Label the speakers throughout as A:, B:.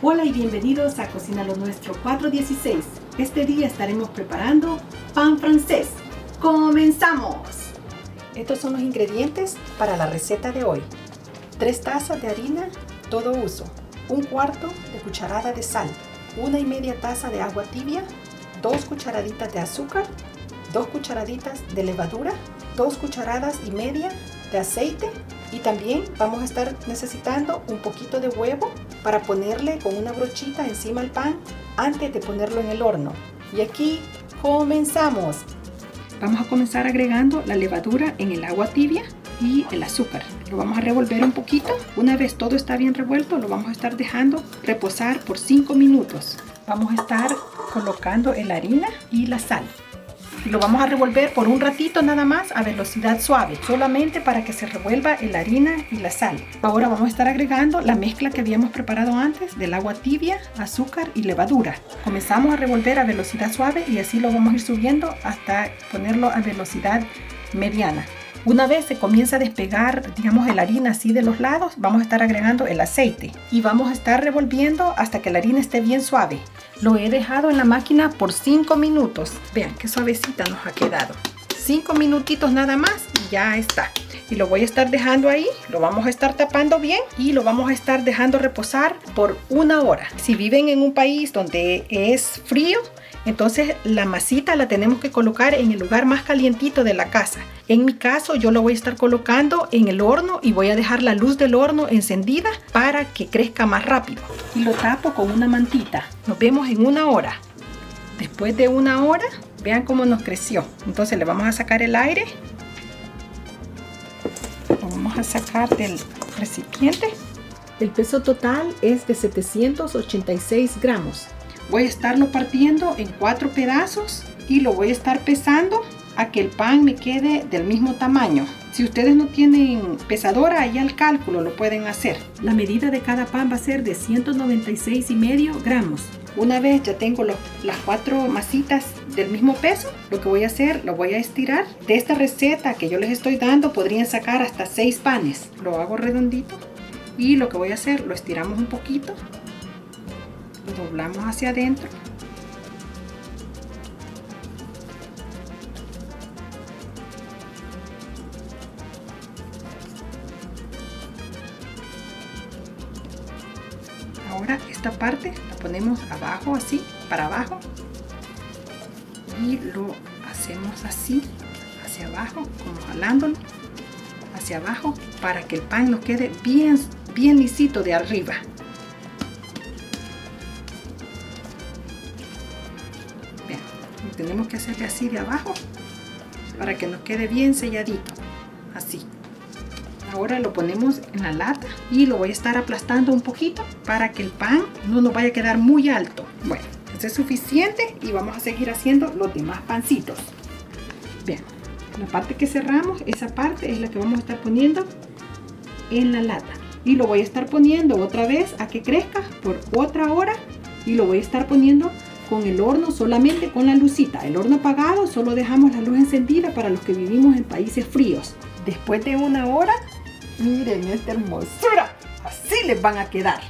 A: Hola y bienvenidos a Cocina lo Nuestro 416. Este día estaremos preparando pan francés. ¡Comenzamos! Estos son los ingredientes para la receta de hoy. 3 tazas de harina todo uso, 1/4 de cucharada de sal, 1,5 taza de agua tibia, 2 cucharaditas de azúcar, 2 cucharaditas de levadura, 2 cucharadas y media de aceite. Y también vamos a estar necesitando un poquito de huevo para ponerle con una brochita encima al pan antes de ponerlo en el horno. Y aquí comenzamos. Vamos a comenzar agregando la levadura en el agua tibia y el azúcar. Lo vamos a revolver un poquito. Una vez todo está bien revuelto, lo vamos a estar dejando reposar por 5 minutos. Vamos a estar colocando la harina y la sal. Y lo vamos a revolver por un ratito nada más a velocidad suave, solamente para que se revuelva la harina y la sal. Ahora vamos a estar agregando la mezcla que habíamos preparado antes del agua tibia, azúcar y levadura. Comenzamos a revolver a velocidad suave y así lo vamos a ir subiendo hasta ponerlo a velocidad mediana. Una vez se comienza a despegar, digamos, la harina así de los lados, vamos a estar agregando el aceite y vamos a estar revolviendo hasta que la harina esté bien suave. Lo he dejado en la máquina por 5 minutos. Vean qué suavecita nos ha quedado. 5 minutitos nada más y ya está. Y lo voy a estar dejando ahí, lo vamos a estar tapando bien y lo vamos a estar dejando reposar por 1 hora. Si viven en un país donde es frío, entonces la masita la tenemos que colocar en el lugar más calientito de la casa. En mi caso yo lo voy a estar colocando en el horno y voy a dejar la luz del horno encendida para que crezca más rápido. Y lo tapo con una mantita. Nos vemos en 1 hora. Después de 1 hora, vean cómo nos creció. Entonces le vamos a sacar el aire. Lo vamos a sacar del recipiente. El peso total es de 786 gramos. Voy a estarlo partiendo en 4 pedazos y lo voy a estar pesando a que el pan me quede del mismo tamaño. Si ustedes no tienen pesadora, ahí al cálculo lo pueden hacer. La medida de cada pan va a ser de 196,5 gramos. Una vez ya tengo las 4 masitas del mismo peso, lo que voy a hacer, lo voy a estirar. De esta receta que yo les estoy dando, podrían sacar hasta 6 panes. Lo hago redondito y lo que voy a hacer, lo estiramos un poquito. Lo doblamos hacia adentro. Ahora esta parte la ponemos abajo, así, para abajo. Y lo hacemos así, hacia abajo, como jalándolo hacia abajo, para que el pan nos quede bien lisito de arriba. Tenemos que hacerle así de abajo para que nos quede bien selladito, así. Ahora lo ponemos en la lata y lo voy a estar aplastando un poquito para que el pan no nos vaya a quedar muy alto. Bueno, eso es suficiente y vamos a seguir haciendo los demás pancitos. Bien, la parte que cerramos, esa parte es la que vamos a estar poniendo en la lata y lo voy a estar poniendo otra vez a que crezca por otra hora y lo voy a estar poniendo con el horno solamente con la lucita. El horno apagado, solo dejamos la luz encendida para los que vivimos en países fríos. Después de 1 hora, miren esta hermosura, así les van a quedar.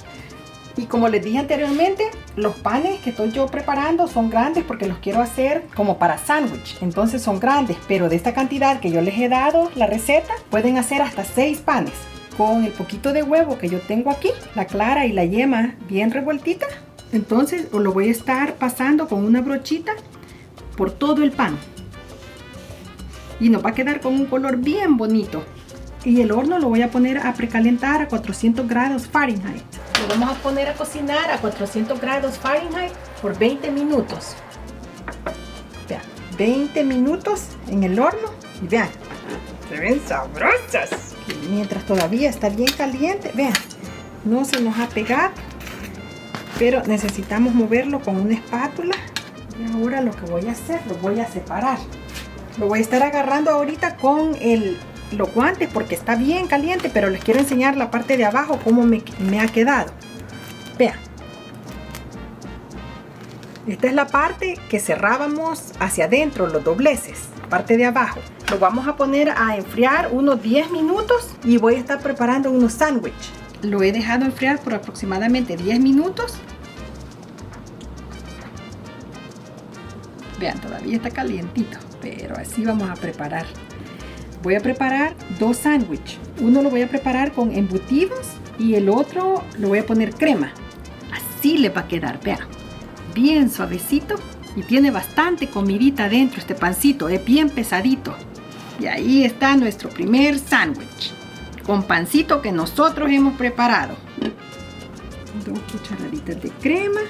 A: Y como les dije anteriormente, los panes que estoy yo preparando son grandes porque los quiero hacer como para sándwich. Entonces son grandes, pero de esta cantidad que yo les he dado la receta, pueden hacer hasta 6 panes. Con el poquito de huevo que yo tengo aquí, la clara y la yema bien revueltita. Entonces lo voy a estar pasando con una brochita por todo el pan. Y nos va a quedar con un color bien bonito. Y el horno lo voy a poner a precalentar a 400 grados Fahrenheit. Lo vamos a poner a cocinar a 400 grados Fahrenheit por 20 minutos. Vean, 20 minutos en el horno. Y vean, se ven sabrosas. Y mientras todavía está bien caliente, vean, no se nos ha pegado. Pero necesitamos moverlo con una espátula. Y ahora lo que voy a hacer, lo voy a separar. Lo voy a estar agarrando ahorita con los guantes porque está bien caliente, pero les quiero enseñar la parte de abajo cómo me ha quedado. Vean. Esta es la parte que cerrábamos hacia adentro, los dobleces, parte de abajo. Lo vamos a poner a enfriar unos 10 minutos y voy a estar preparando unos sándwiches. Lo he dejado enfriar por aproximadamente 10 minutos. Vean, todavía está calientito, pero así vamos a preparar. Voy a preparar 2 sándwiches. Uno lo voy a preparar con embutidos y el otro lo voy a poner crema. Así le va a quedar, vean. Bien suavecito y tiene bastante comidita dentro este pancito, es bien pesadito. Y ahí está nuestro primer sándwich con pancito que nosotros hemos preparado. 2 cucharaditas de crema.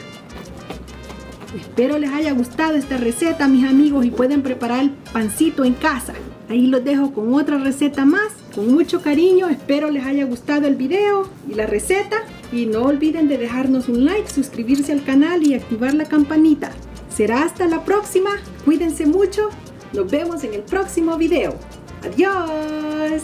A: Espero les haya gustado esta receta, mis amigos, y pueden preparar el pancito en casa. Ahí los dejo con otra receta más, con mucho cariño. Espero les haya gustado el video y la receta. Y no olviden de dejarnos un like, suscribirse al canal y activar la campanita. Será hasta la próxima. Cuídense mucho. Nos vemos en el próximo video. ¡Adiós!